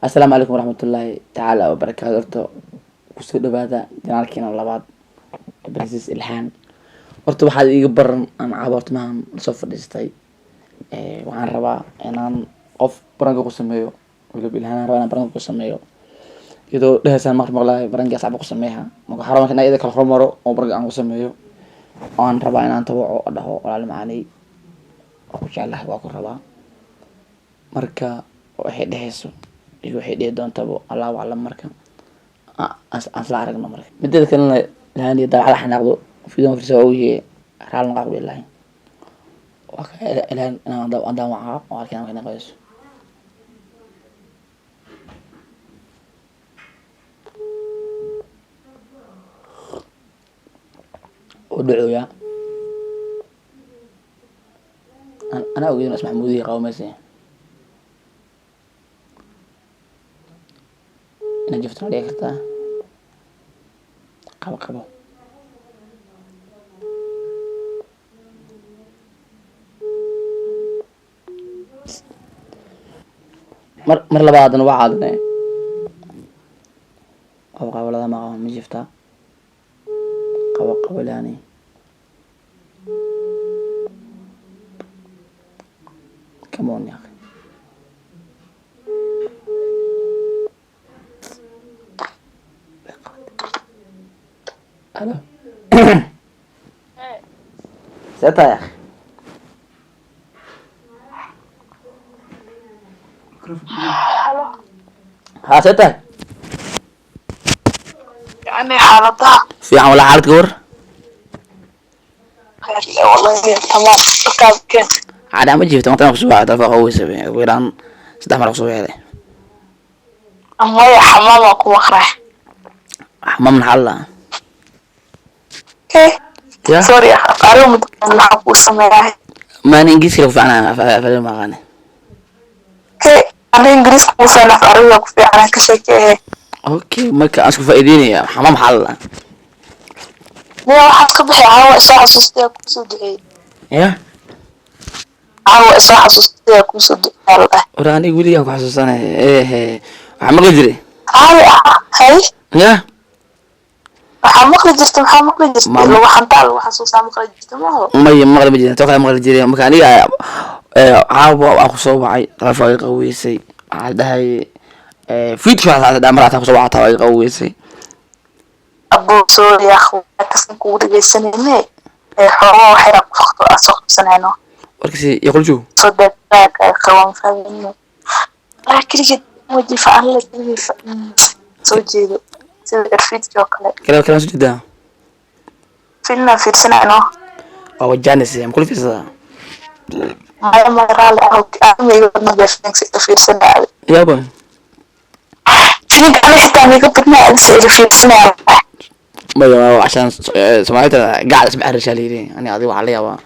السلام عليكم ورحمة الله تعالى وبركاته kusoo dhawaada janaalkiina labaad Princess Ilhaan horta waxaad iga baran aan cabartmaan soo fadhiistay waxaan rabaa inaan qof baranka ku sameeyo waliba Ilhaan rabaa inaan baranka ku sameeyo iyadoo dhahaysan maqlaay baranka saab ku sameeyaa marka xarunta inay kala hormaro oo baranka aan ku sameeyo aan rabaa inaan tabaco dhaho walaal macaani oo jeclahay waa ku rabaa marka waxay dhahayso iyo waxay dhihi doontaba Allah wacala marka asla aragno marka midda kalena laani daacad xanaaqdo fiidan fiirsoo wiye raal ma qabay lahayn waxa ilaan aan waxa oo arkaan kana qayso oo ducooya ana ogeyn isma Maxamuudi qawmaysi ina jifto leeyahay kartaa qabo mar labaadna waa caadne qawlada ma qabo ma jifta qawlaani come on ya Halo. Siapa ya? Halo. Siapa? يعني حالتها في عمل حالك ور؟ خير والله تمام كان عاد ما جبت ما تنقص واحد فهو يسوي ويران استعمل قصوى هذا أما يا حمام أكو أخرح حمام من حلا إيه يا سوري أروم اللي حقول سماه ما ننجز كيف أنا فعلا ما غني إيه أنا إنجليز كوسنا أروم أكو في أنا كشيء أوكي ما كان أشوف فائديني يا حمام حلا ليه واحد كبح عاوة إساءة حسوستي أكو سودي يا عاوة إساءة حسوستي أكو سودي الله وراني يقولي يا حسوس أنا إيه عمل قدري عاوة هاي يا waxaa maqli jirtay lagu xantaa lagu xasuusaa maqli jirtay ma maqli jirtay toqay maqli jiray marka aniga caawa aan ku soo wacay telefoon qaweysay waxa dhahay fiidka hada marata ku soo wacay ay qaweysay abuu soo yaakhu kasan ku dhageysanayne xoolo waxay ku faqto asoo qabsanayno warkasi yaqulju soo dadbaag ay qawan fahmin laakiin wajhi fa'al la soo jeedo الفيديو كلام جدا فيلم في سنة أنا أو جانس يعني كل في سنة ما رأى له أنا يقول ما بيفنك في سنة يابا فيلم أنا حتى أنا قلت ما أنسى في سنة ما عشان سمعتها قاعد أسمع الرجالين أنا أضيع عليها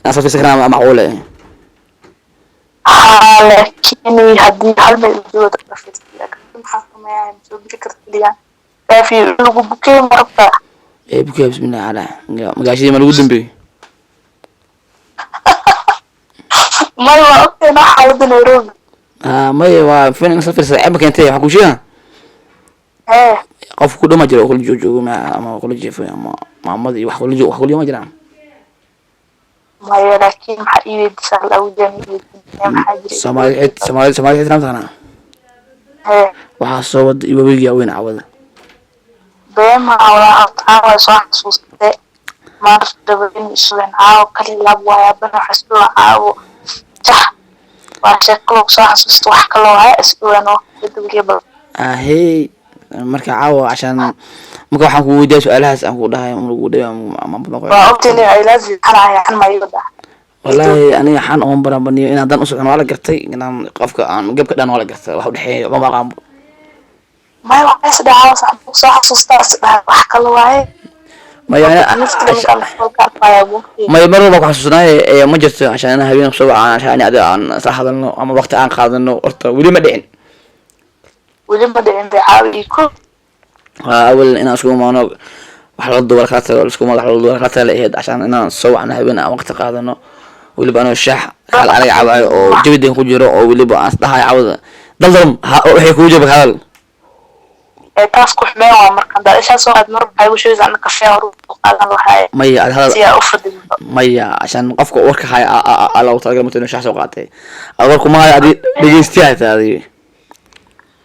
ناس في سكنة معقولة لكن هدي هل بيجود في سنة كنت محاكمة يعني شو بفكرة ليا في لغو بكي مرفع ايه بكي بسم الله على مقاشي ما لغو دنبي ما يوا اوكي انا حاولت نيروبي ما يوا فين نسافر ساعة كنتي حكوشيها ايه قف كل ما جرى كل جوجو ما كل جيف ما ماضي وحول جو وحول يوم جرى ما يلاكين حقيقي بسال او جميل سماعي تنام ايه waxaa soo wada ibabiga weyn cawada beema wala taa soo xasuustay mar dabadin islaan aaw kali lab waya bana xasuusto aaw waa shaqo soo xasuusto wax kale waa isbuuno dadweyba ahey marka caawa ashan marka waxaan ku weydiiyay su'aalahaas aan ku dhahay ma lagu dhayaa ma badan waa ogtay ay laazi xanaayaan ma yooda wallahi aniga xan oon barabaniyo inaan dan u socon wala gartay inaan qofka aan gabka dhan wala gartay wax u dhaxeeyo ma qaam ما يوقعش دعوة صح سوستاس wax kale waaye ma maro ba ku xasuusnaa ma jirto ashaan habeen soo wacaan ashaan aan saxadalno ama waqti aan qaadano horta wali ma dhicin bicaawi ku awal inaan isku maano wax la duwar ka tago isku magac la duwar ka tago leeyahay ashaan inaan soo wacno habeen aan waqti qaadano waliba anoo shax hal aniga cabayo oo jabideen ku jiro oo waliba aan dhahay cawada daldalm waxay kugu jabay hadal taas ku xumeen waa markan daadashaa soo qaad mar waxay u sheegaysaa ana kafee hor u qaadan lahaa maya ad hadal si aa u fadhido maya عشان qofka warka haya ala u talagalay inuu shax soo qaatay warku ma haya adi dhageystiyaa taadi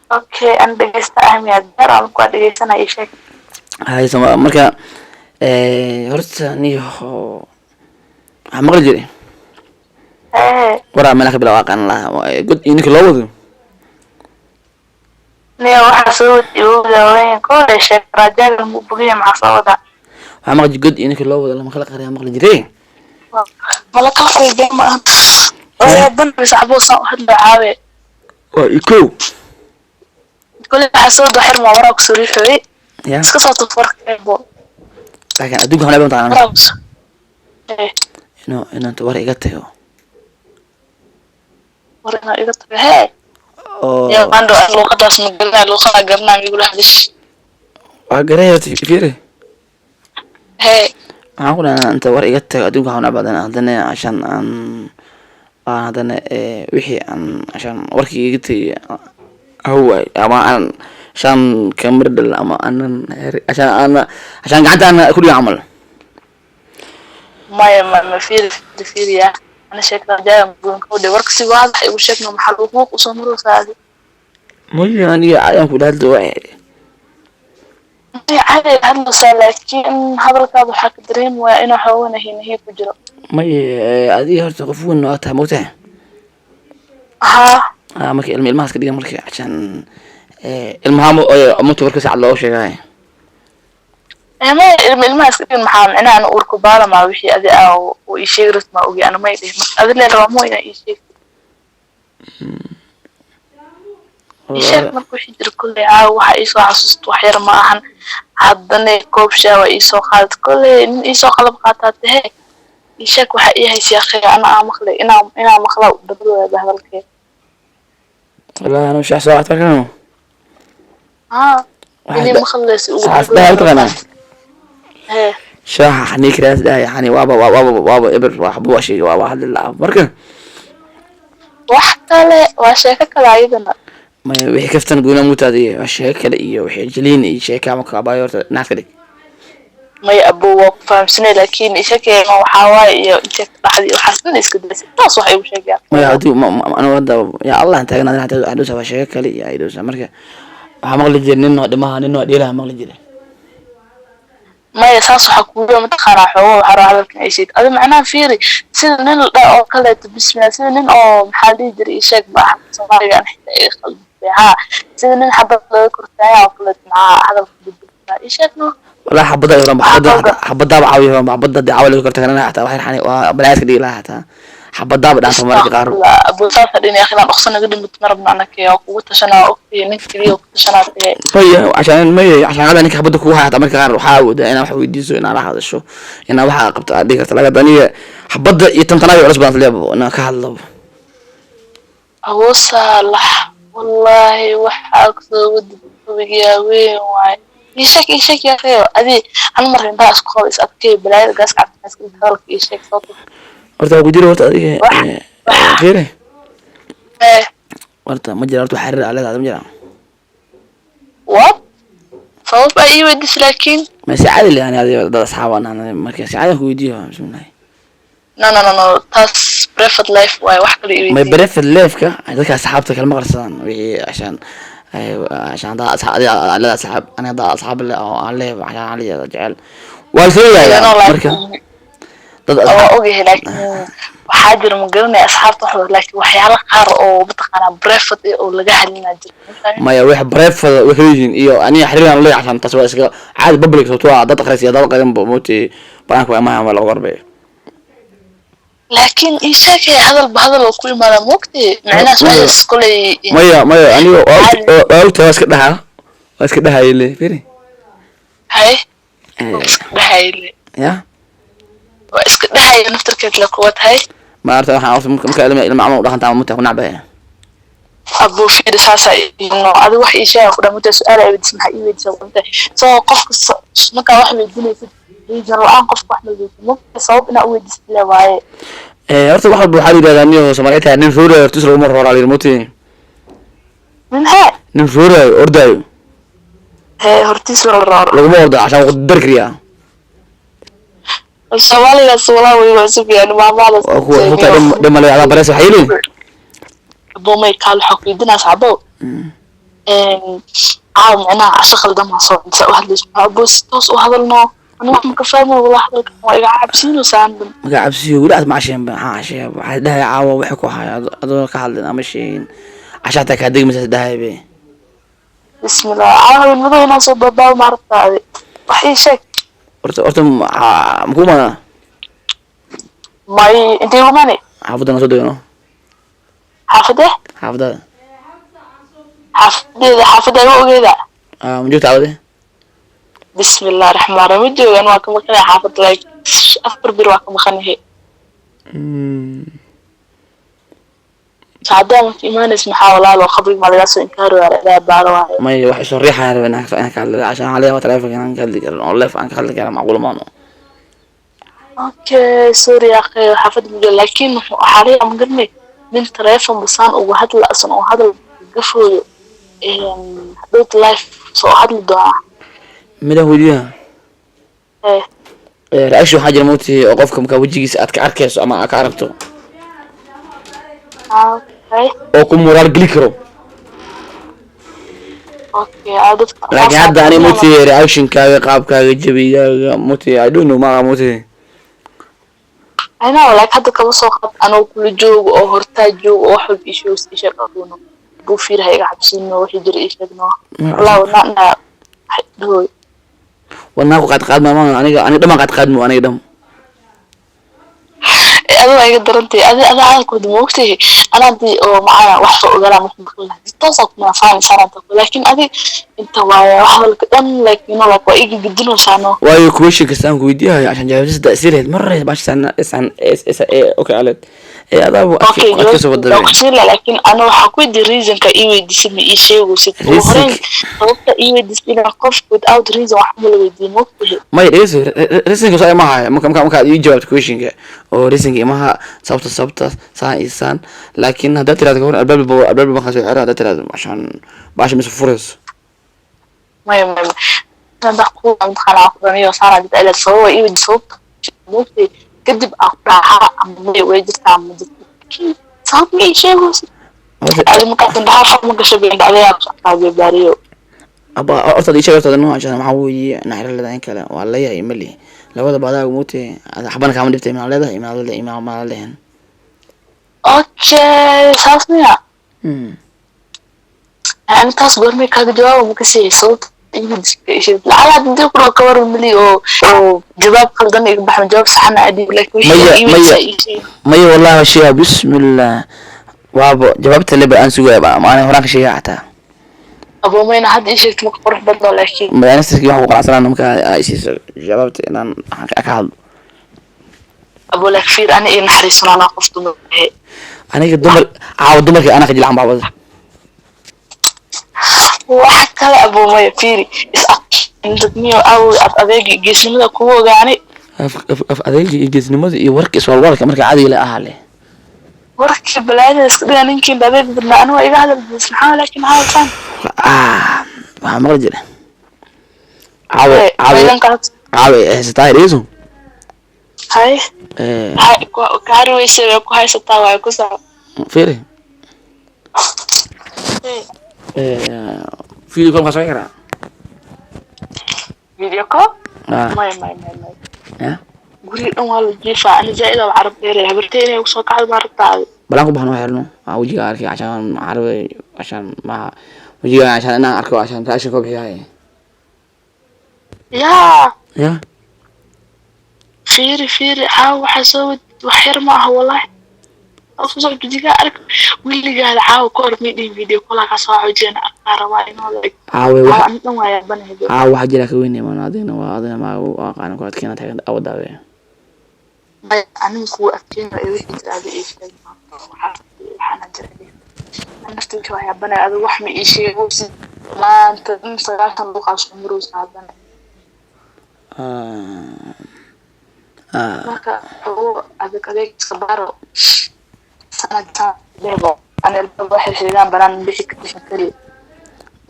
okay an dhageysta ahmiyad dar aan ku dhageysanay sheeg hay sama marka horta niyo waxa maqli jiray wara meel ka bilaw aqaan la good inka loo wado niyo waxa soo diiwaanay ko sheeg rajaal mu bugiya ma sawada waxa maqli good inka loo wado lama kala qariya maqli jiray wala ka qeybay ma oo ban bisacbo soo hadla caawe waa iko كل حسود وحر ما وراك سوريحوي يا اسكسو تفرق ايبو لكن ادوك هنا بنت انا وراكس انه انت ورا ايغتيو ورنا ايغتيو هي يا باندو لو قداس مغنا لو خلا غرنا يقول حدش واغريت فيري هي اقول انت ورا ايغتيو ادوك هنا بعدين هذا عشان ان هذا وحي ان عشان وركي ايغتي هو اما انا عشان كمردل اما انا عشان قعدت انا كل يوم اعمل ما في يا انا شكلها جاي بقول كودي وركسي واضح يقول شكله محل حقوق وصمروا هذه مو يعني ايام كلها دواعي عادي هذا لكن هذا كذا حق دريم وانا حاولنا هي كجرا ما هذه هرت قفوا انه اتها موته ها marka ilmahaas ka dhigan markii عشان ilmaha moto warka sac loo sheegay ilmahaas ka dhigan maxaa inaan urku baala ma wixii adi oo ii sheegay ma ogi ana ma idin adi leeyahay ma ina ii sheeg sheeg markuu xijir kulli waxa ii soo xasuusto wax yar ma ahan haddana koob shaawa ii soo qaad kulli ii soo qalab qaataatay ii sheeg waxa ii haysiya khayr ana maqlay inaa maqla dabadooda hadalkeed والله انا مش احسن واحد كانوا اللي مخلص وقال شاح حنيك راس ده يعني وابا ابر وحبوا شيء واحد اللعب مركه وحكله وشيكه كلا ايدنا ما وحي كفتن قونا موتادي وشيكه كلا iyo wixii jilini sheeka ma ka baayorta naafkadi may abu waq fahamsane laakiin ishakee ma waxa waay iyo inta dhaxdi waxa san iska dasay taas waxa uu sheegay ma adu ana wada ya allah inta agna hada haduu saba sheeka kale iyo aydo marka waxa maqli jirnay inoo dhimaha inoo dheelaha maqli jiray ما يساس حكومة متخرع حوه وحرا هذاك عيشيك هذا معناه فيري سيد نين لا أو كله بسم سيد نين أو محلي يدري شيء بقى صغير يعني حتى يخلد بها سيد نين حبة كرتايا أو كله مع هذا الفيديو إيشك نو ولا حبة يرام حبة بعوي يرام حبة دعوة كرتايا أنا حتى واحد حني وبلاش كذي لا حتى حبة دعوة عن تمارك قارب لا أبو صافي دنيا أخي أنا أخصنا قدي متمرد معنا كي أو تشنا أوكي نك كذي وتشنا كذي طيب عشان هذا إنك حبة كوها حتى تمارك قارب وحاول أنا وحوي ديزو أنا راح هذا الشو أنا واحد قبت أديك تلاقي دنيا حبة يتمتناوي ولا سبحان الله أنا كهلا أبو صالح والله وحاك ود ويا وين واي إيشك يا أخي أدي أنا مرة عندها أسقاط أكيد بلاي الجاس عبد الناس كل خالك إيشك صوت horta ku jiro horta adiga geere horta ma jiro horta xariir aalada ma jiro what sabab ay wadis laakiin ma saacad yani adiga dad asxaabana markii saacad ku weydiyo bismillah no tas private life way wax kale ma private life ka dadka asxaabta kala maqarsadaan wixii عشان ده أصحاب على أصحاب أنا ده أصحاب اللي عليه عشان عليه جعل والفيا مركز أوجه لكن وحاجر مقرني أصحاب تحضر لكن وحياة قار أو بتقنا بريفت أو لجاه لنا جد ما يروح بريفت وخريجين إيوه أنا أحرر أنا ليه عشان تسوي إسقاط عاد ببليك صوتوا ده تخرج ده قدم بموتي بانك وما عمل غربي لكن إيشك هذا الكل ما موقتي معنا سؤال سكولي ما أنا أو تواس كده هاي اللي فيري هاي هاي يا واسك هاي نفترك لك قوة هاي ما أعرف أنا عارف ممكن المعلومة راح نتعامل متى ونعبه أبو في رسالة إنه هذا واحد إشاء خد متى سؤال أبي تسمح إيه تسوي أنت سو قف مكا واحد الدنيا في يجرب الآن قف واحد الدنيا ممكن صوب إنه أول دستلا وعي أرتب واحد بحالي ده دنيا وسمعتها إن فورة تسرق مرة على الموتين من هاي nin fooraayo ordaayo هاي هرتيس الرار laguma ordo cashaan wuu ku dari kariyaa الصومالي الصومالي ويوسف يعني مع بعض waa kuwa sababtaa dhimale adaa bareys waxay leeyihin بومي كان حكي دنا صعبو عاو معناها عشق الدم صوت واحد ليش بوس توس وهذا النوع أنا ما كفاية والله هذا الكلام عابسين وساندم markaa cabsiyo weli aad ma casheen ba maxaa cashee waxay dhahay caawa waxay ku hayaa adoo ka hadlin ama sheegin cashaata kaa degmaysa dhahay be بسم الله عاو المدو هنا صوب بابا ومعرفة هذه وحي شك horta makuu madaa ماي انتي وماني xaafadana soo degano حافظه xaafadada حافظه وقيدة ma joogta caawade بسم الله الرحمن الرحيم وجوه أنا واكم خني حافظ لايك أفكر بير واكم خني سعداء في إيمان اسمه حاول لو خبرك ما لقاسو إنكارو على لا بعروا may wax isoo riixaya rabay inaan ka hadlo cashaan waxaa leeyahay taleefanka inaan ka hadli karin oo leef aan ka hadli karaa macquul maano أوكي سوري يا أخي حافظ مجال لكن حاليا مقرني من تليفون بسان وهذا الأصلا وهذا القفل حدوت لايف سو هذا الدعاء midaan weydiiyaa إيه reaction waxaa jira mawti oo qofka markaa wejigiisa aad ka arkayso ama aad ka aragto أوكي oo ku moraal geli karo أوكي عادت laakiin hadda ani mawti reactionkaaga qaabkaaga jabigaaga mawti I don't know maaha mawti أنا ولا هذا كم صوت أنا كل جوج أو هرتاج جوج أو أحب إيشوس إيش أقولونه بوفير هاي عبسينه وحجر إيش أقولونه والله ونحن هو wadnaa ku qaad maama aniga dhamaan qaad mo aniga dham أنا ما يقدر أنا على كود موقتي أنا دي أو معايا واحد وقرا ممكن توصل ما فاهم صار لكن أدي أنت واحد الكلام لكن أنا لك ويجي جدنا وسانو waayo question kasta aan ku weydiiyahay cashaan jawaabtiisa ta'siireed marray baashan okay aled adaaba أوكي adka soo لو wadabay كسر لكن أنا حكوي دي reason كإيوي دي سمي إيش شيء وست وهرين طلبت إيوي دي سمي قف without reason وحمل ويدي موقتي may dhegeyso reasonka soo imaha markaad ii jawaabto questionka oo reasonka imaha sababta saan iyo saan laakiin haddaad tiraahdo kahor albaab baan kasoo xira haddaad tiraahdo cashaan baasha mise furayso ما أنا دخول عند خلاص أنا صار عندي إلى سوا إيوي دي صوت موقتي كدب أقرأها عمي ويجت عم صاب لي شيء وس أنا ممكن بعرف ممكن شبيه عليها بصحابي باريو aba horta ii sheeg horta nooca cashaan waxaa weeye naxira leedahay in kale waa leeyahay mali labada baadaaga muuti xabana kaama dhibtay imaa leedahay imaa maa lehen أوكي صافية يعني تاس قرمي كذا جواب مكسي صوت إيش لا تدي كل كبر ملي أو جواب خلدني يبحث جواب صحنا عادي لكن maya wallahi waa sheegaa bismillah waabo jawaabta leba aan sugaya ba maana horaan ka sheegaa xataa أبو مين حد إيش مقرح بدله لكن madaanistaskii waxaan ku qanacsanaa markaa ay siiso jawaabta inaan ka hadlo أبو لك فير أنا إيه نحرسنا أنا قفت منه aniga caawa dumarkii anaa ka jilcan baabada وحكى أبو مين فيري إنت مية أو أبغى جسمي ده كوه يعني af adeegii iyo geesnimada iyo warka iswalwalka marka caadiga la ahaa leh ورك بلاد اسكدي أنا يمكن بابيك بدنا أنا وإيه هذا بس محاول لكن هاي كان waxaa maqli jira caawa haysataa dhegeyso هاي هاي كارو يسوي كو هاي ستاوى كوسا fiiri video call kasoo karaa فيديو كول ما ya قولي أنا والله جيفا أنا زائدة وعرب غيري هبرتيني وصوك على مرة balaan ku baxno xirno wajiga arkay cashaan carabi cashaan ma wajiga cashaan inaan arko cashaan raashin ka bixiyahay يا فيري عاو حسوي وحير معه والله أصلا بدي أعرف واللي قال عاو كور ميدي فيديو كلها كصاحب جينا أقرأ وين هذا caawa أنت ما يا بني هذا waxaa jira ka weynay maana adina ma aqaan ku adkeena tahay awdaawe أنا مكو أفكين وإيه هذا إيش وحنا جربي أنا نفتكر شوية بني هذا وحمي إيشي وبس ما أنت مستغرق تنبقى عشان مروس هذا marka هو هذا كذا صبارو سنة ليبو أنا الباب واحد حيلان بنان بيحك بشكل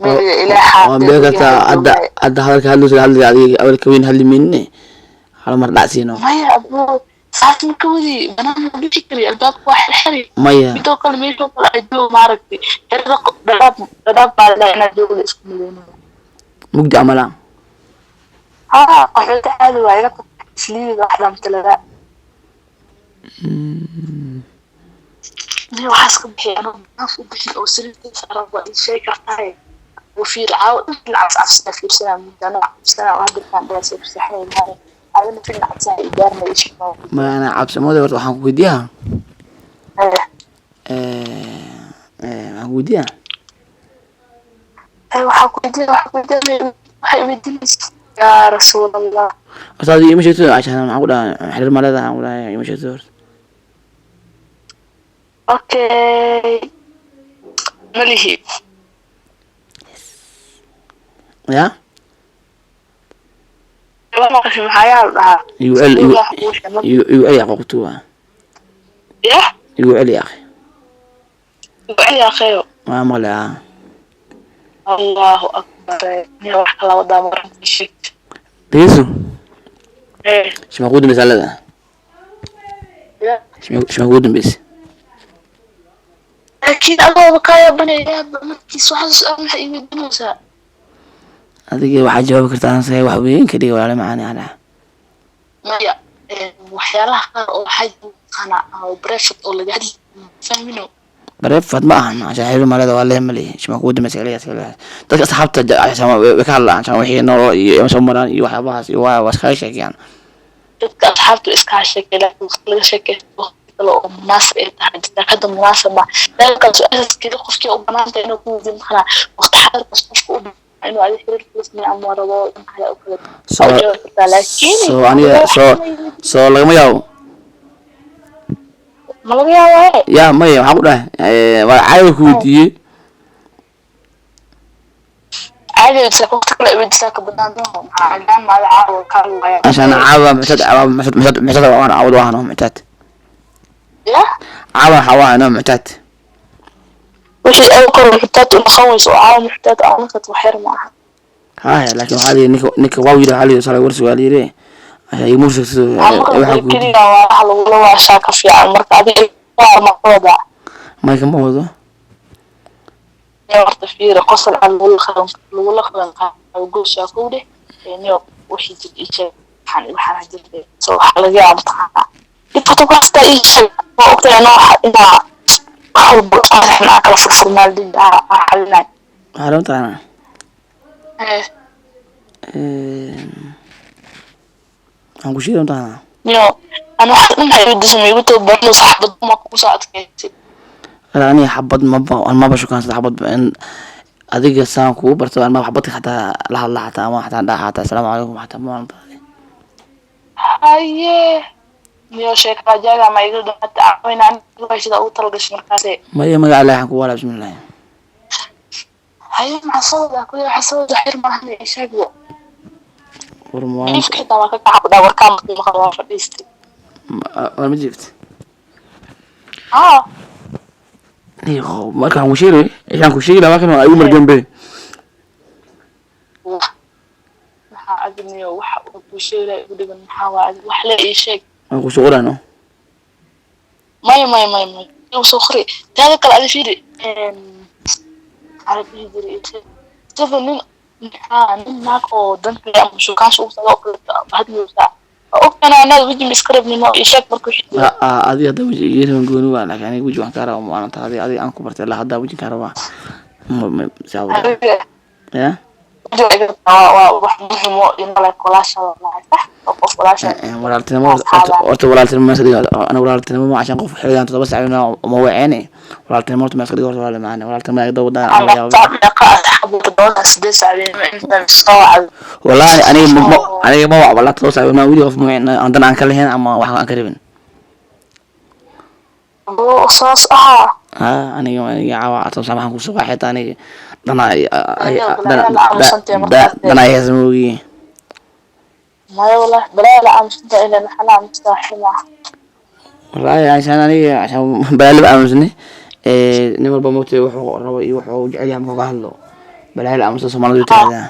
oo ميري إلى waan حاطة bixi وجهها kartaa الجوجاي hadda hadalka hadlayso hadli adiga awalka weyn hadli mayne hal mar dhacsiino مايا أبو ساعات مكودي بنان بشكل الباب واحد حري maya بدو كل ميشو كل عدو معركتي حرق دراب على أنا جوجل اسمه mugdi camala ها قحوت عادي وعيلك سليم واحدة مثل لا وحاسك بحي أنا ما في بحي أو سريرتي صار وأي شيء كرتاي وفي العاو العب عفسنا في سنة من أنا سنة وهذا كان درس في سحني هاي أنا في العب سنة إدارة إيش ma ana cabsamooda horta waxaan ku weydiiyaa waxaan ku weydiiyaa أي وحكوا يدي يا رسول الله horta adiga ima sheegto cashaan waxaan ku dhahaa xiriir ma leedahay waxaan ku dhahay ima sheegto horta أوكي ملهي ya أنا قش محايا لها igu celi yaa qoqtuwa يا igu celi ya akhi يا أخي waa maqle ah الله أكبر يا وحك الله وضع مرة الشيء dhegeyso إيه shima kugu dambeysa leedahay يا shima kugu dambeysa أكيد الله بكايا بني يا بمتكيس واحد سؤال محي يدنوسا adiga waxaad jawaabi kartaa anse wax weyn ka dhiga walaale macaani anaa مايا waxyaalaha qaar oo waxay qana oo breakfast oo laga hadli fahmino bareefad ma ahan cashaan xiriir ma leedahay waa leeh ma leehi shima kugu dambeysa kaliya dadka asxaabta cashaan way ka hadlaan cashaan wixii nolol iyo soo maraan iyo waxyaabahaas iyo waa iskaga sheekayaan dadka asxaabtu iska sheekay laga sheekay kale oo munaasab ay tahay dadka munaasab ma dalka su'aaskeeda qofkii u banaantay inuu ku weydiin kara waqti xadarka qofku u inuu ay xiriir ismi ama rabo in kale oo kale laakiin soo aniga soo lagama yaabo ma laga yaabaa yaa maya waxaan ku dhahay waa caadi ku weydiiyey عادي تكون تقرأ بنتك بدانهم عشان ما يعاود كان عشان عاوة معتاد وانا عاود وانا معتاد لا عاوة حوانا معتاد وشي أذكر محتاج الخوص وعاود محتاج أعنقة وحير معها هاي لكن هذه نك واوي هذه صار ورث واليري عشان يمرس كذي وعلى والله عشان كفي على المركب المفروضة ما يكمل موضوع يا تفير قصر على الولا خلنا وقول شافوده يعني وحي تجي حن الحنا جد سو حلقة عم تحقق الفوتوغراف إيش وقت أنا أحب إحنا كلا فرصنا لدي حلنا حرمت أنا أنا كشيء أنا يو أنا حلنا يودي سمي بتو برضو صاحب ما كوسات كيسي أنا حبض ما بشوف كان حبض بأن أديك السلام كوب برتو أنا ما حبضت حتى الله حتى ما حتى السلام عليكم حتى ما أنت هاي يا شيخ رجال ما يقول حتى وين عندك وش ذا أوترقش مركزي ما هي ما قال لها ولا بسم الله هاي مع صودا كل حصود حير ما هني شقوا ورموان كيف كده ما كنت عبد دور كام ما خلاص فديستي ما جبت إيه ما كان مشيري كان كشيري ما كان أيوم الجنبي عدني وح وشيء يقول من حاول وحلا أي شيء ما كنت شغل أنا ما يوسخري هذا كل هذا فيري عربي يدري تفنن معك أو دنك يا مشو كان شو صار هذا يوسع أنا وجهي مسكرب من إيشك بركوش هذه هذا وجهي يرون قولوا لك يعني وجهي أنكره وأنا هذه أنكو برت الله هذا وجهي كهرباء ما ساوي يا walaaltinimo عشان qof xilligan 7 saac ma waceene walaaltinimo ma iska dhigo walaal macaan walaaltinimo ay dawada wallahi aniga ma wala 7 saac ma wili qof muhiim aan aan ka lahayn ama wax aan ka rabin aniga caawa 7 saac waxaan ku soo baxay aniga dana يسموي ما والله بلا لا أمسنت إلا نحنا مستحيل والله عشان بلا أمسني nin walba moogtay wuxuu rabo iyo wuxuu jecel yahay markuu ka hadlo balaa la aamusa Soomaalidu tiraahdaa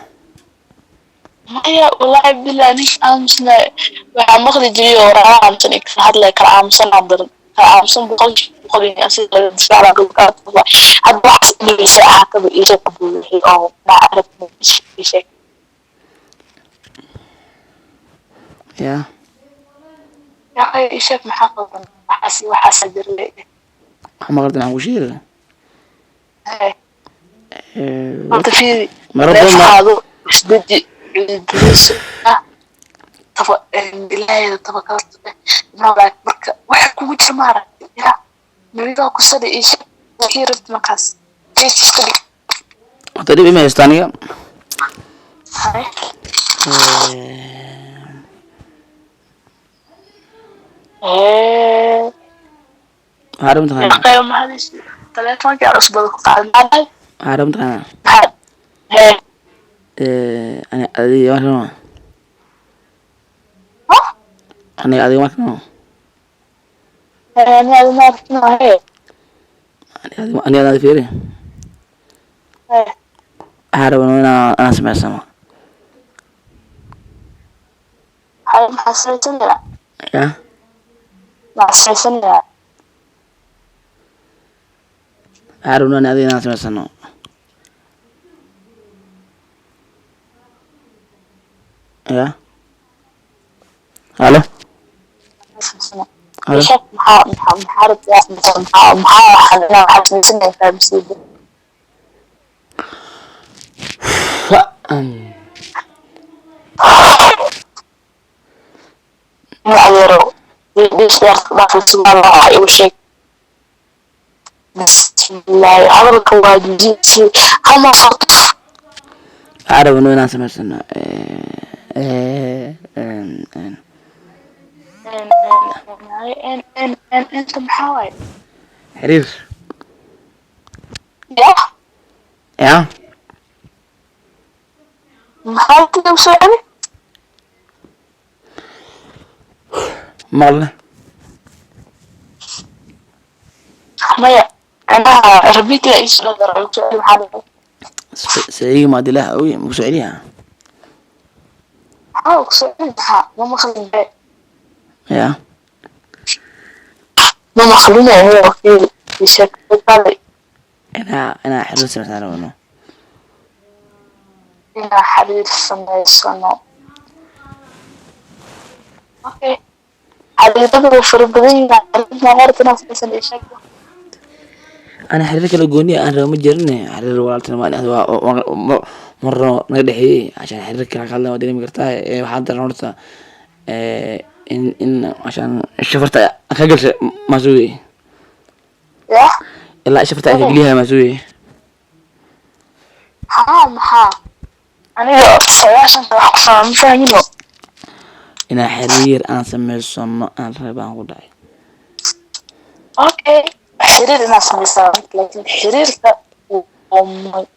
maya wallaahi bilaa nin aamusna waxaa maqli jiray oo raaa aamusan ay ka hadlay kala aamusan aan daran kala aamusan boqol asiga laga difaaca gobkaa hadda waxaas inaysa ahaataba iisoo ku buuxiyay oo macarabishay ya yaa isheeg maxaa qaban waxaas jiray ma qardan aan ku sheegay horta fiiri marabada isbeddi الدروس بالله طبقات نوعك بركة واحد كوجه مرة يا نريد كسر إيش كثير مقاس كيف تشتري تقريبا ما يستانية هاي عارف تغنى يوم هذا ثلاثة ما جالس بدك قاعد معي عارف تغنى هاي أنا أدي ما كنوا أنا أدي ما كنوا أنا أدي ما كنوا هاي أنا أدي فيري هاي عارف أنا سمع سما هاي محسنتني لا يا محسنتني لا عارف أنا أدي أنا سمع سما يا الو الو شوف محارب يا محارب انا حاسس فاهم سيدي معيرو ليش داخل سبحان الله اي شيء بسم الله عمرك واجد جيتي هما صوت عارف انه انا سمع سنة انت محاول حرير يا محاول كده وسعني مالنا مايا انا ربيت ايش اقدر محاول سعيد ما دلها قوي مو سعيدها سعيدها ماما خليني يا ماما خليني هو في شكل طالع انا حلو سمعت انا وانه انا حبيب السنة اوكي حبيبي فربدين ما عرفت ناس بس اللي شكله انا حريرك لو قوني انا ما جرني حرير والتنا ما مرة نقدحي عشان حريرك خلنا وديني مقرتها وحاضر نورتها ان عشان شفرت اخجل ما سوي يا لا شفرت اخجليها ما سوي ها انا عشان فاهم فاهمينه انا حرير انا سمي الصم انا ربان قداي اوكي حرير انا سمي لكن حريرك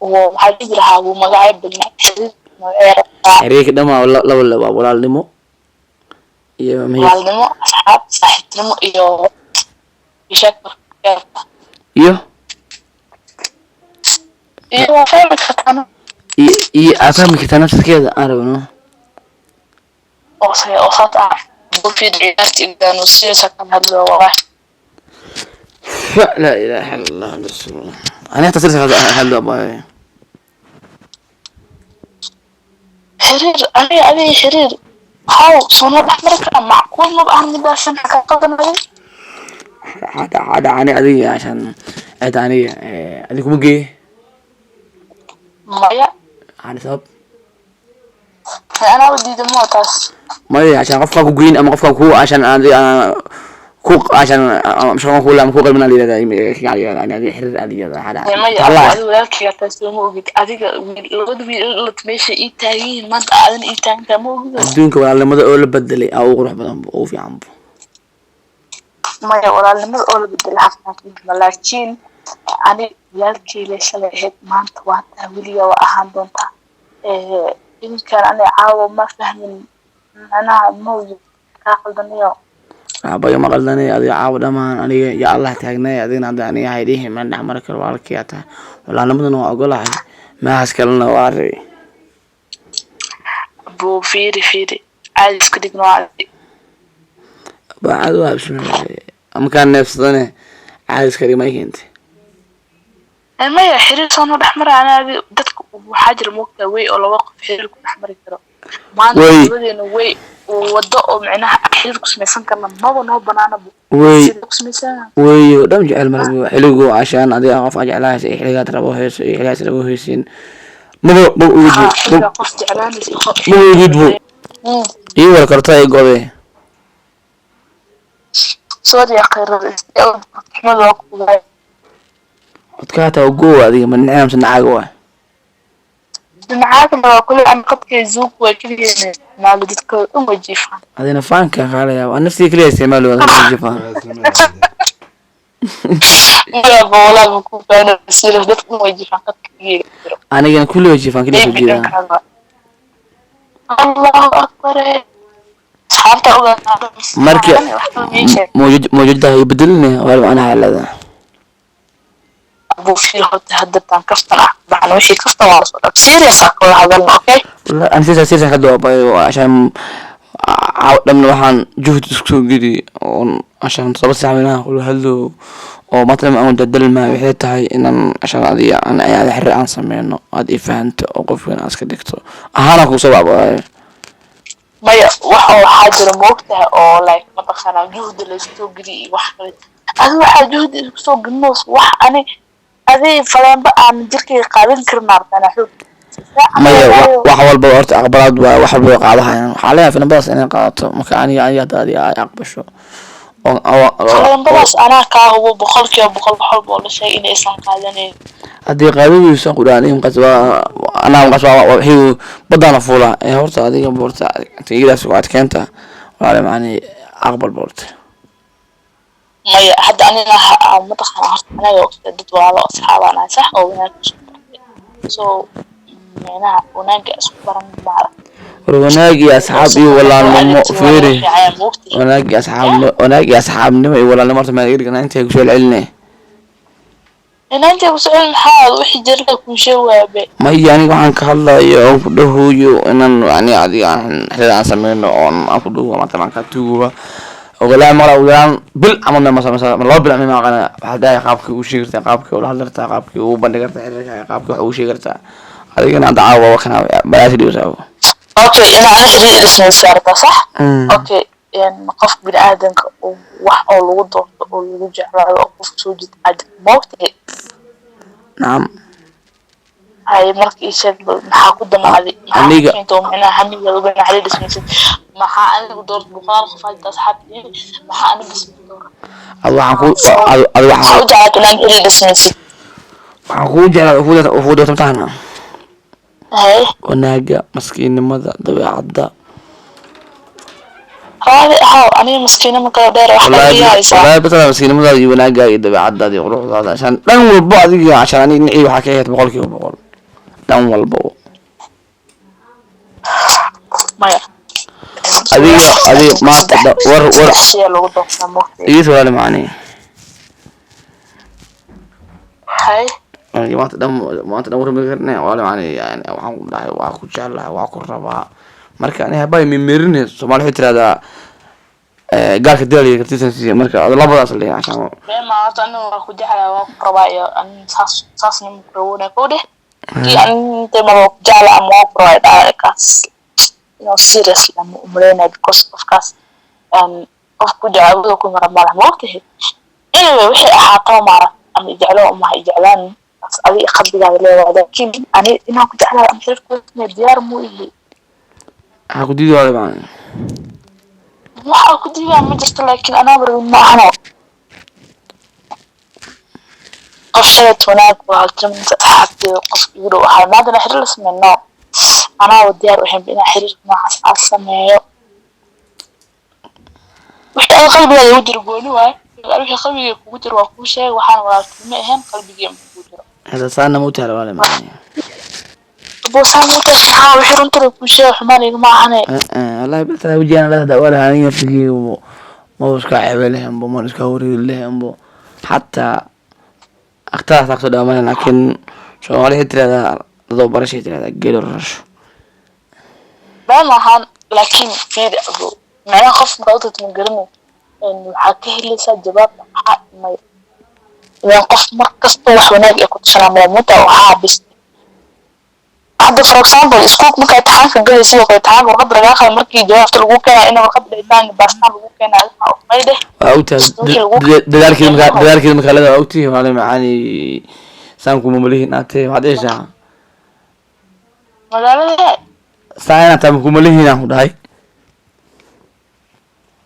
وحديد لها ومقاعد بالحرير حريرك دما ولا ولا نمو يا مهي والنمو اصحاب صاحبتنمو iyo بشكل iyo iyo فاهم كتانا iyo afahmi kartaa nafskeeda aan rabno oo khata في دعيات إنه سياسة كان هذا والله لا إله إلا الله رسول الله أنا أتصل هذا أبوي حرير أنا حرير هاو صنع أحمرك معقول ما بقى عندي بس حقيقة أنا هذا أنا أدي عشان أدي أديكم جي مايا أنا سبب أنا ودي دموتاس مايا عشان قفك جين أما قفك هو عشان أنا كوك عشان مش هقول كلها مكوك من اللي ده يعني هذه حرير هذه هذا الله هذا ولا كي تسمو بيك هذيك الغد اللي تمشي إيتاين ما أنت عادن إيتاين تمو الدنيا ولا لما ده أول بدلي أو روح بدهم أو في عمبو ما يا ولا لما أول بدلي حفنا لكن أنا يالكي ليش لا هيك ما أنت وقت ولي وأهم دونتا يمكن أنا عاو ما فهم أنا موجود كأقل دنيا abayo maqaldanay adiga caawa dhamaan aniga ya allah taagnay adigna hadda aniga haydhihi ma dhex mari karo walaalkii taa walaalnimadana waa ogolahay maahaas kalena waa rabay buu fiiri caadi iska dhigno caadi بعد وابش أما كان نفسه عايز كريم أي كنت ما يا حرير صانو الأحمر أنا دتك وحاجر موقع وي ولا وقف حرير الأحمر كده ما أنا بدي إنه وي ووضعه معناها حرير كسميسان كنا ما بنو بنانا وي وي دم جعل مربو حلقو عشان أدي أقف أجعلها شيء حلقات ربوهيس حلقات ربوهيسين مو وجود إيه كرتاي قوي صار يا خير محمد وقوي odkaata ugu adiga ma nacam sanaago ma kulli aan qadka zuuq way kaliya naal dadka uma jiifan adina faanka xaalaya waa naftii kaliya isticmaalo wada jiifan ya boola ku baan sida dadka uma jiifan qadka aniga kulli jiifan kaliya jiifan Allahu akbar saarta uga markii موجودة يبدلني ولا أنا هلا أبو في هذا تان كفتنا بعد وشي كفتنا واصل سيريس أقول هذا أوكي لا أنا سيريس هذا عشان لما وحن جهد سكوجي عشان صبت سامنا أقول هلو أو مثلا أنا جدل ما بحيثها إن عشان هذه أنا يعني حر عن سمينه هذه فهمت أوقف وين أسكدكتو أهانا كوسوا بقى ما waxa xaajir moogtahay oo like ma taqaana juhdi la soo geli wax kale adu waxa juhdi soo gino wax ani adii falaanba aan jirkay qaadan karnaa ana xub maya wax walba horta aqbalaad waa wax walba qaadahayaan waxa la yaabaa badas inay qaadato marka aniga ay aqbasho badas ana ka hubo boqolkiiba boqol walba la shay inay san qaadaneyn hadii qaadadiisu quraaniin qasba أنا مقصوا هي بدنا فولا هورتا هذه بورتا تيجي سوات كنتا ولا معني أقبل بورتا ما حد أنا متخن أنا وقت دت ولا أصحاب أنا صح أو هناك so أنا هناك أصحاب هناك أصحابي ولا المو فيري هناك أصحاب نمي ولا المرت ما يقدر أنت شو العلني أنت وسؤال محال وحي جرلك مشوابه ما يعني وعن كهلا يعقده يو إن يعني عادي عن حلا سمينه أن أقوله مثلا كتوه ولا مرة ولا بل عملنا مثلا ما لو بل عملنا أنا هذا يقابك وشيرت يقابك ولا هذا يقابك وبندقرت يقابك وشيرت هذا كان دعوة وكان بلاش يوسف أوكي أنا حرير اسمه سارة صح؟ أوكي يعني قف بني آدم وح أو الوضع أو الوجع أو قف سوجد عاد موتي نعم هاي مركي شغل maxaa ku damaaday aniga inta macna hamiga uga naxariis dismisid maxaa anigu door buqaal qofaad asxaabtii maxaa anigu dismisid waxaan ku jeclaan inay dismisid waxaan ku jeclaan ugu doortamtaana hay wanaaga maskiinimada dabeecadda هذا هاو أنا مسكينة من كل دير واحدة فيها إسا والله بس أنا مسكينة من ذي وناقة يدبع عدادي وروح هذا عشان لان والبعض يجي عشان نعيد حكاية بقول كيف بقول لان والبعض ما يا هذه ما ور إيه سؤال معني هاي يعني ما تدور بغيرنا ولا معني يعني وحنا لا واقو جالها واقو ربع marka aniga bay mimirine Soomaali xitira hada gaalka dalay kartisan marka labadaas leeyahay ashan ma atan waa ku jeclaa waa ku rabaayo an saas nim roona ko de ki an te ma ku jeclaa ama ku rabaa kaas no seriously am umreena because of kaas of ku jeclaa ku marmala moogtahay anyway wixii ahaato mara am jeclaa uma jeclaan as ali qabdiga leeyahay laakiin ani inaan ku jeclaa am xirku diyaar mu ihi aku diido wala baan waxa ku diidaa ma jirto laakiin ana barin ma ahano qofsheed wanaag waa jamta xaqii qof igu waxa maadana xiriir la sameeyo ana wadiyaar waxaan bina xiriir noocaas sameeyo waxa qalbiga ugu jiro gooni waay wixii qalbiga kugu jiro waa ku sheeg waxaan walaasnimo ahaan qalbiga kugu jiro hada saana mu taala wala ma بوسامو تسمع وحرنت لك شيء حماني ما أنا والله بس أنا وجينا لا هذا ولا هني فيكي ما بس كعبة لهم بو ما بس كوري لهم بو حتى اختار تقصد أمانة لكن شو عليه ترى ذو برشة ترى جيل الرش been lahaan laakiin fiiri abo macnaha qof marka u garanay waxaa ka helaysaa jawaabta maxaa imay ilaan qof markasta wax wanaag ay ku tusanaa mudda waxaa bis hadda for example iskuulka marka imtixaanka galaysa oo imtixaanka warqad lagaa qabo markii jawaabta lagu keenaa in warqad dhaytaan baastaan lagu keenaa may dheh أوتها دلالك المكان هذا أوتيه وعلى معاني سامكم ممليه ناتي ما أدري إيش magaalada ساينا تامكم ممليه هنا هاي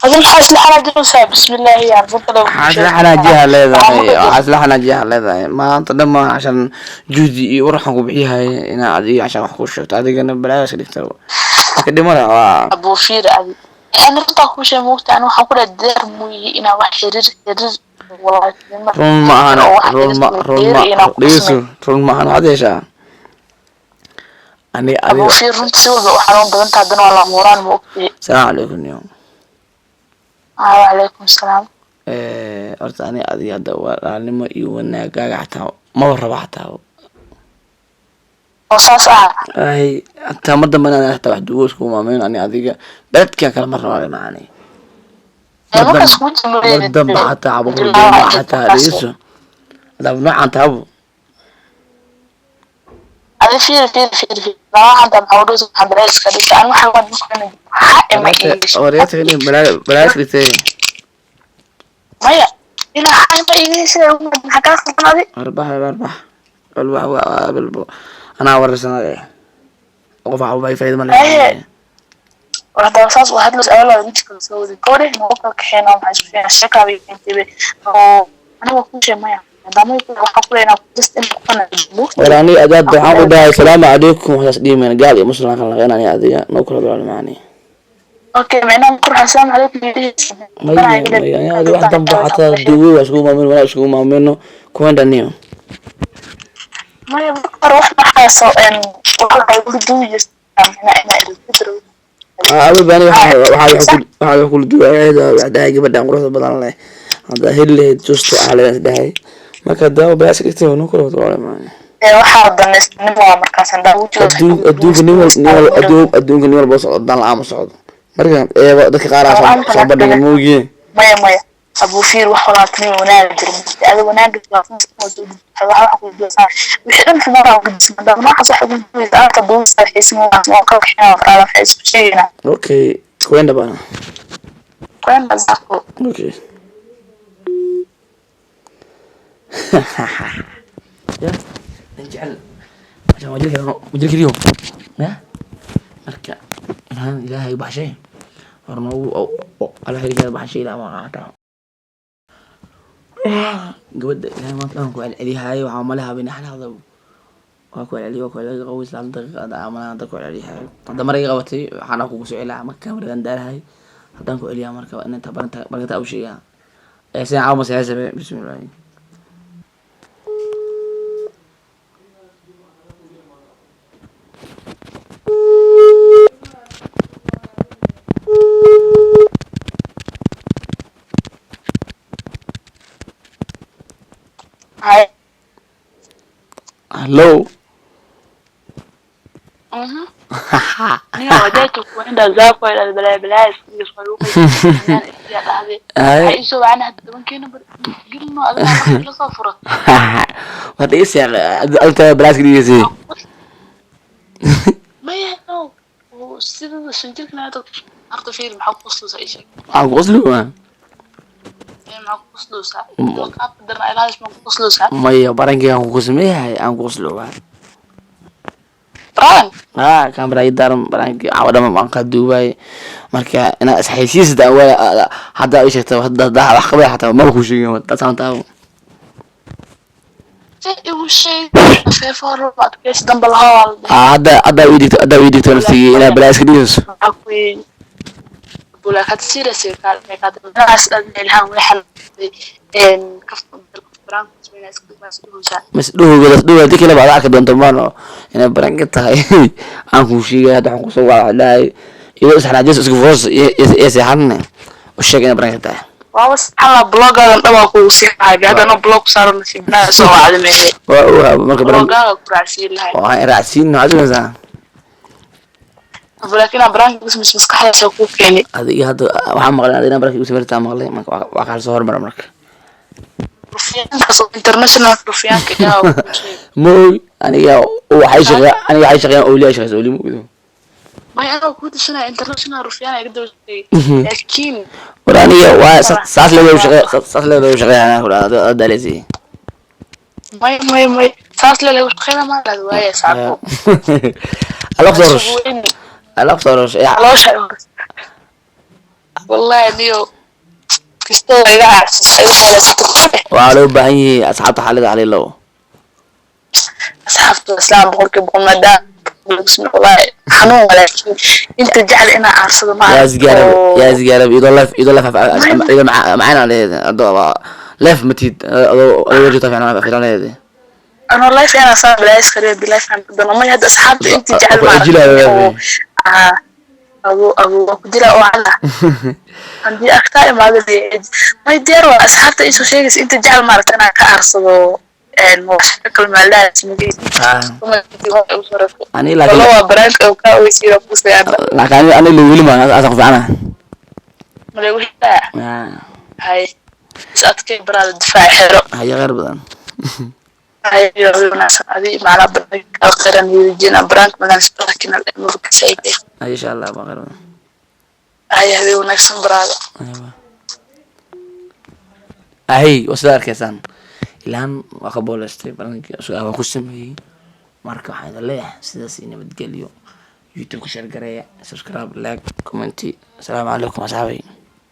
adin xaasla xanaajinaysaa bismillah yani fadlan حاسلحنا جهة لذا حاسلحنا جهة لذا ما أنت دم عشان جودي ورحنا بيها هنا عادي عشان أخوش شفت عادي أنا بلاش دكتور لكن مرة abu fiir adi ana runta ku sheegay moogta anu waxaan ku dhadeer muuyi ina wax xiriir رون ما أنا هذا إيش أني abu fiir runta si walba waxaan u badan tahay dan wala mooraan moogtay السلام عليكم اليوم wa alaykum salaam horta ani adiga hadda walaalnimo iyo wanaagaaga xataa maba raba xataa oo saas ah ay hataa mar dambe inaan xataa wax duwo isku maameyn ani adiga beledkaa kale ma raba maani markaas ku jimay mar dambe xataa cabuur xataa dhegeyso hadaba noocan taabo adi fiir waxaan damcawdo waxaan balaas ka dhigay aan waxa waan ku keenay oreyta ini balaas dhigtay maya ina xayma igeysa waxa ka qanadi arbax أنا ورثنا قفا وباي فايدة ما لها وهذا أساس واحد لس أولا مشكلة سوودي كوري موقع كحينا ومعيش فيها الشكا بينتبه أنا وكل شيء ما يعني دامو يقول وحقول أنا جست إنه قنا وراني أجاد بحاول ده السلام عليكم وحس دي من قال يا مسلم كان لغينا يا أذية نوكل بالعلم معاني أوكي معنا نقول السلام عليكم يعني هذا واحد ضم حتى دوي واسقو ما منه ولا اسقو ما منه كون دنيو ما يبقى روحنا حاسة إن والله يقول دوي أنا الفكرة أبي بني waxaa kula duwaayada waxdaa gabadha quruxda badan leh hada hille justo على dahay marka daaw baas dhigtay oo kula wada maana waxaa danaysnimo markaas aan adduunka nimal boos oo dan la socdo marka dadka qaar soo badhiga moogiye maya abu fiir wax walaatani wanaag jirta adiga wanaag waxa ku dhasay wixii dhan xumada ugu dismada ma xaso xubin aanta doon saxiismo oo ka xina fara xisbiyina okay kwenda bana kwenda zako okay ya نجعل عشان وجهك اليوم ها marka inaan ilaahay baxshay horna ala xiriir baxshay la ma qaata gabadha ilaahay ma taan ku celiyahay waxa malaha bin xalada waa ku celiyo ku celiyo qawi islaan daqiiqada amana dadku celiyahay hadda maray qabatay waxaan ku soo celaa marka markan daarahay hadan ku celiyaa marka inta baranta u sheegaa ee saan caawma saxaabay bismillaah Hello. Aniga wadaadku wanda zaako ila balaas iyo faruuq ya dhahday ay soo waana dadkeena gilno adiga la soo furo wada isii alta balaas gidiisi maya no sida sanjilkana dad arto fiir maxaa ku qoslaysa ay sheeg aan qoslo ma maxaa ku qoslaysa qaab darna ilaalish ma ku qoslaysa maya barankiga aan ku sameeyay aan qoslo waa kamera idaran baranki awada ma ka duubay marka ina isxaysiisda waa hada ay sheegtay hada wax qabay hataa ma ku sheegay wada saantaa igu sheeg feefaro baad ka isdan balaha hada wiidito naftiga ina balaas ka dhigiso بولا كتير سير كاد الناس الهام وحل إن كفت برانك من مسدوه ديك لا بعد دونت مانو ina baranka tahay aan ku sheegay hada ku soo walaalahay iyo isxanaajis isku foos ee saxan sheegay in barnaamij tahay waa saxala blogadan dhawaa ku sii xaga hadana blog saaran nasiibnaa soo wacdamay waa marka barnaamij blogaga ku raacsiin lahay waa raacsiin hadda laakiin barnaamij maskaxda soo ku keenay adiga hadda waxaan maqlay adina barnaamij u sameeyay maqlay marka waa kala soo hormar marka international rufiyaanka yaa mooy aniga waxay shaqeeyaan awliya shaqeeyaan awliya muuqdo ما أنا كنت سنة international رفيان يقدر لكن ورانية واساس لو شغال أنا ولا دالسي ما ساس لو شغال ما له ويا صعب الأقصرش والله ديو كستو يقع وعلو بهني أصحاب حالد عليه لو أصحاب الإسلام بقول مدام بسم الله حنون ولكن انت جعل انا ارصد معك يا زقارب يضل معانا عليه لف متيد وجه طبعا في هذه انا والله في انا صار بلايس خريب بلايس عن بدنا ما هذا اصحاب انت جعل معك ابو كدير او على عندي اخطاء ما ادري ما يديروا اصحابته ايش شيء انت جعل معك انا كارصد المشاكل مع الناس أنا لكن والله برانك أو كاوي سيرة بوسي لكن أنا اللي ولي ما أثق فينا ما لو هاي بس أتكي براد الدفاع حلو هي غير بدن هاي يقولون ناس هذه معنا برانك آخر أن يجينا برانك ما نسبة لكن الأمور كسيدة إن شاء الله بغير بدن هاي هذه ونكسن براد أيوة هاي وصدار كيسان الآن وقبول استيبان سؤال وقسمه marka waxaan leeyahay sidaas in nabad geliyo youtube ka share gareeya subscribe like comment assalamu alaykum asxaabi